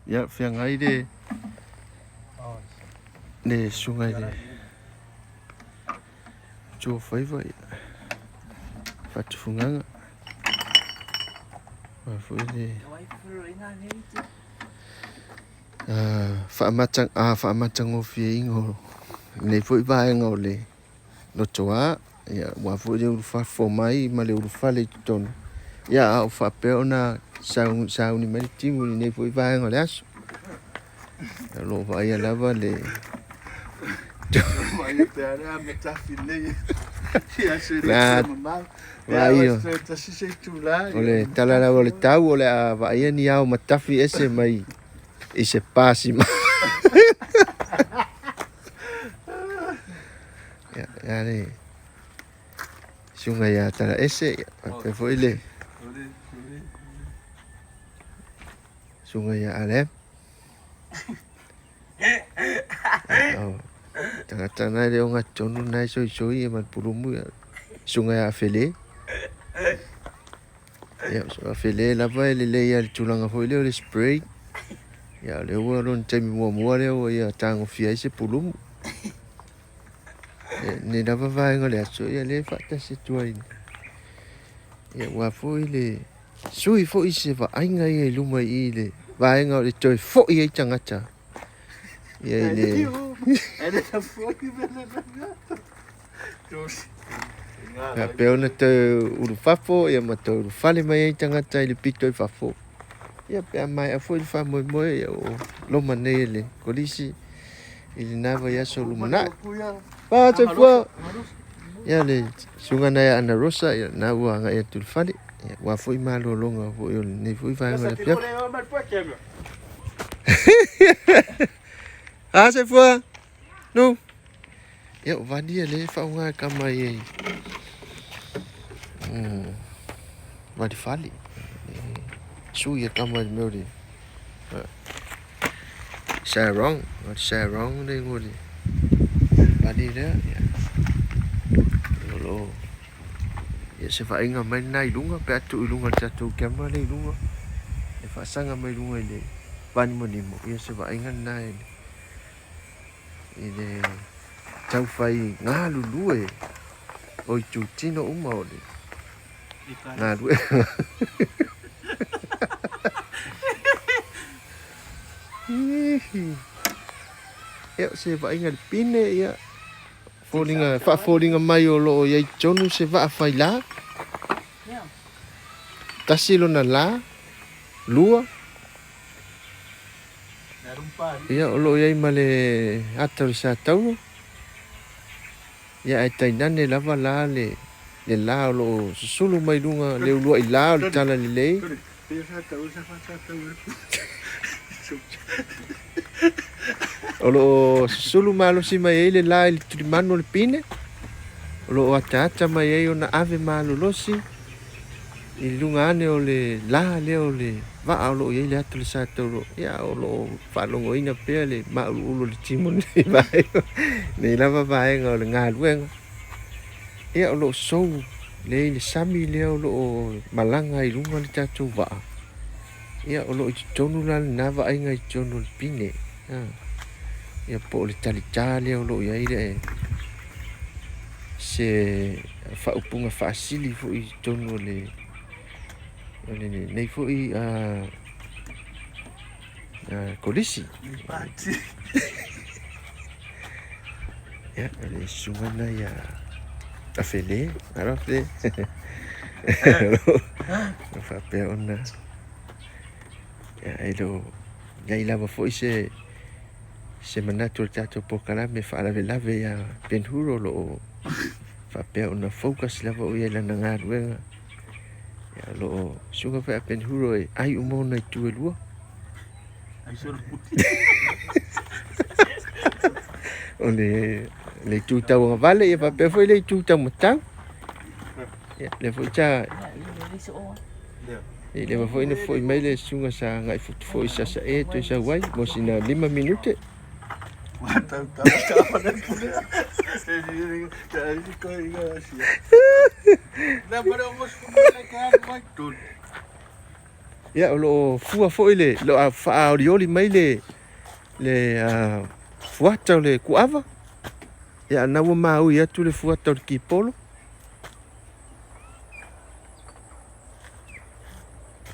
Ya fiangai de de sungai de. Jo fai vai. Fatu funganga. Wa fu de. Fa matang o fi ingo. Nei fu vai ngo le. No toa ya wa fu de fa fo mai ma le fa le ton. Ya au fa pe ona sau ni mai timu ni nei fu vai ngo le aso. Lo vai ya lava le. Nah, vai yo. Ole tala la ole tau ole a vai ni au matafi ese mai ese pasi ma. Ya ni. Sungai ya tala ese pe foi le. Sungai ya ale. Oh. Tanga le onga tonu nai soi man pulumu ya. Sungai ya fele. Ya so fele la vai le ya tulanga foi le spray. Ya le waron temi mo le o ya tango fia ese pulumu. Ni la vai ngole so ya le fata se tuai. Ya wa foi le sui foi se va ainga e luma i le vai ngole toi foi e tangata. Ya le Ele tá foi vendo. ya pe ona te uru fafo ya ma te uru fale mai e tangata i le pito i fafo. Ya pe mai a foi fa mo ya o loma nei le kolisi ili nava ya so lumana. Pa te fo. Ya le sungana ya ana rosa ya na wa nga ya tul fale. Ya wa foi malo longa fo yo nei foi fa ngole pia. Ah se fo. No. Ya vadia le fa nga kamai. Vadi fali. Su ya kamai meu di. Sarong de ngori. Vadi dia ya. Lo. Ya se fa inga mai nai lunga pe atu lunga tatu kamera le lunga. E fa sanga mai lunga le. Van mo ni mo. Ya se fa inga nai. Ine tau fai ngā lulue o i tūtino uma o le ngā lue ea se vai ngā pine ia whaaforinga mai o loo iai tonu se vaa fai la tasilo na la lua ia o loo iai ma le atari sa tauro ia ai tainane lava la le la o loo susulu mai lunga le ulua i la o le tala le lei o loo susulu malo si mai ei le la i le tulimano le pine o loo ata mai ei ona ave malo losi i lunga ane o le la le o le va o loo iei le atu le sa tauro ia o loo whalongo ina pea le maulu ulo le timon ni vai nei lava vaenga o le ngā luenga ia o loo sou le sami le o loo malanga i lunga le tatou vaa ia o loo i tonu la le nava ainga i tonu le pine ia po o le talita le o loo iai le se whaupunga whaasili fo i tonu le nei fo i kolisi ya le sungana ya afele arafe fa pe ona ya elo ya ila va foi se manato tato pokala me fa la ya penhuro lo fa pe ona focus lava o ya na ngarwenga ya lo suga fa penhuro ai umona tu elua ai solo puti ole le tu tau nga vale ya pa foi le tu tau matau ya le foi cha le foi ne foi mai le sunga sa ngai foi sa e to sa wai mo sina 5 minute Tau na pula. Na para mo sa ka mai tun. ia o lo fua foi le lo a fa orioli mai le fuata le kuava ia na wa mau ia tu le fuata o ki polo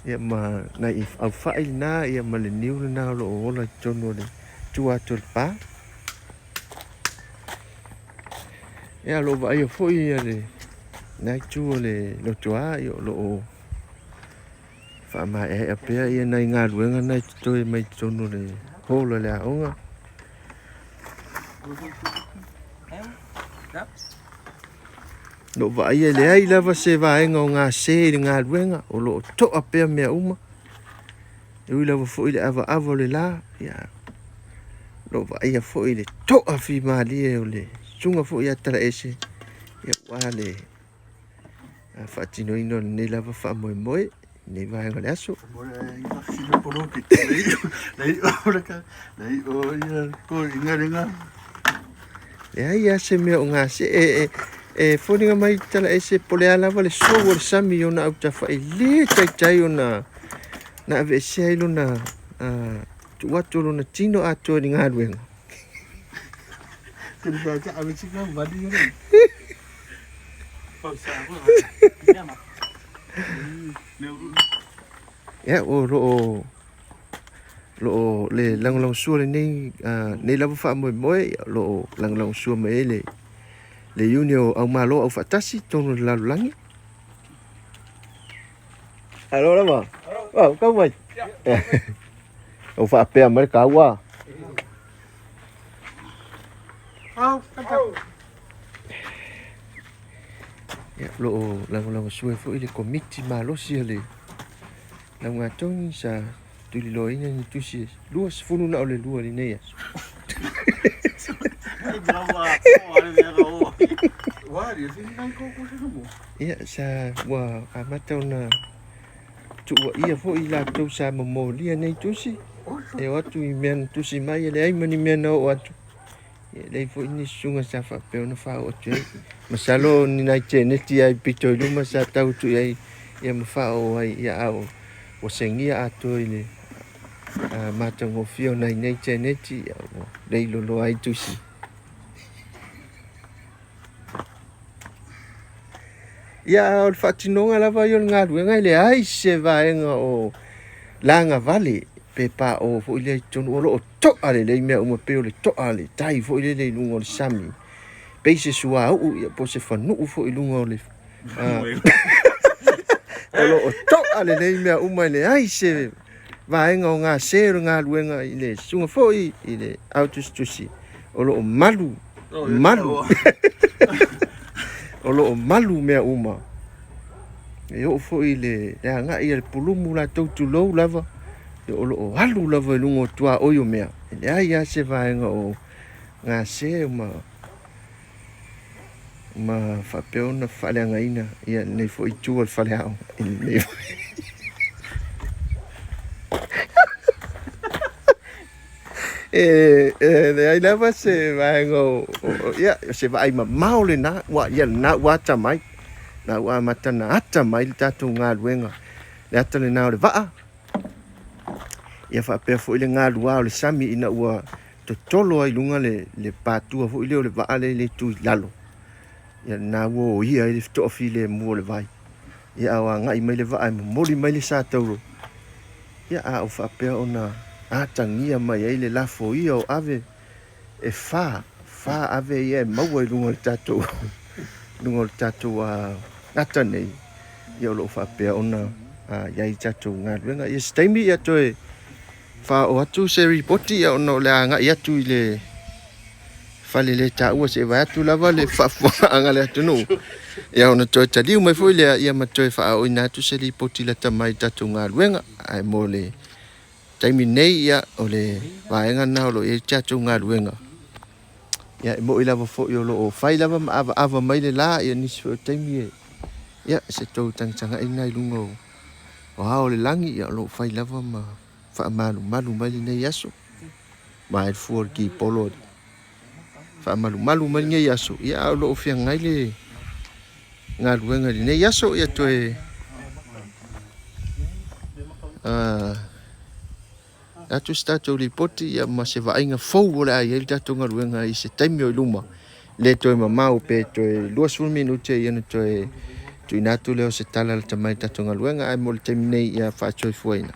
ia ma na i au fai na ia ma le niu na lo ola tono le tua tur pa ia lo va ia foi ia le na tu le lo tua ia lo fa ma e pe ia na nga luenga na to mai tono le holo le aonga no va ia le ai lava se va nga se nga luenga o lo to a pe me uma e ui lava foi le ava le la ia lo va ia foi le to a fi ma li e le sunga foi ia tala ese ia wale a fa tino ino ne lava fa moi ne va nga le aso e ai a se me o nga se e fōninga mai tala e se pole ala wale so wale sami o na au ta whae le tai o na ave se ailo na tu watu lo na tino ato ni ngā ruenga. Kena baca ave sika wadi ngare. Ya o lo le lang sua le nei lava wha moe lo lang sua me le unio au malo au fatasi tono la langi. Alo la ma. Oh, kau mai. Au fa pe mer ka wa. Ya lo lang sua fo ile komiti malo si le. Lang atong sa tuli lo ina ni tusi. Luas funu na ole lua ni nei. Ia sa wa amata na tu ia fo ila tu sa mo lia nei tusi e watu i men tusi mai le ai mani men o watu e le fo ni sunga sa fa pe ona fa o te masalo ni nai che ne ti ai pito lu ma sa tau tu ai ia ma fa o ai ia au o sengia ato ile mata ngo fio nai nei che ne ti le lo ai tusi. Ia o fatinonga lava yo ngā ruenga le ai se vaenga o langa vale pe pa o fo ile tonu o lo to ale le mea uma pe o le to ale tai fo ile le lungo le sami pe se sua u ia po se fanu fo i lungo le o lo to ale le mea uma le ai se vaenga o ngā se ngā ruenga ile sunga fo i ile autus tusi o lo malu o lo malu mea uma e o fo ile le anga ia le pulumu la tau tu lou lava e o lo halu lava lungo tua oyo mea le ai a se vaenga o ngā se ma whapeona whaleanga ina ia nei fo i tua le whaleao nei le ai lava se vaenga o ia se vai ma mau le na wa ia na wata mai na wa mata na ata mai le tatu ngā luenga le ata le nao le vaa ia whapea fo ile ngā lua o le sami ina ua to tolo ai lunga le patua fo ile o le vaa le tu lalo ia na wo ia ile to fi le mo le vai ia awa ngai mai le vaa mori mai le sa tauro ia a o whapea ona atangia mai ai le lafo ia o ave e fa ave ia maua i lunga le tatu ata nei ia lo whapea ona iai tatu ngā ruenga ia staimi ia toe fa o atu se ripoti ia ono le anga ia tu i le fale le ta ua se vai atu lava le whaanga le atu no ia ona toe taliu mai foi le ia ma toe wha o ina atu se ripoti la tamai tatu ngā ruenga ai mo le taimi nei ia o le vaenga na o lo e tatu ngā ruenga ia mo ila fo yo lo fai lava ma ava mai le la ia ni so taimi ia se tau tanga ina i lungo o hao le langi ia lo fai lava ma fa malu mai le nei aso mai fu ki polo fa malu mai nei aso ia lo fia ngai le ngā ruenga le nei aso ia toe tatu stato li poti ia ma se vainga fou o le ai ele tatu ngaluenga i se taimi o luma le toi mamau pe toi 2 minute ia na toi inatu leo se tala le tamai tatu ngaluenga ai mo le taimi nei ia whaatoi fuaina.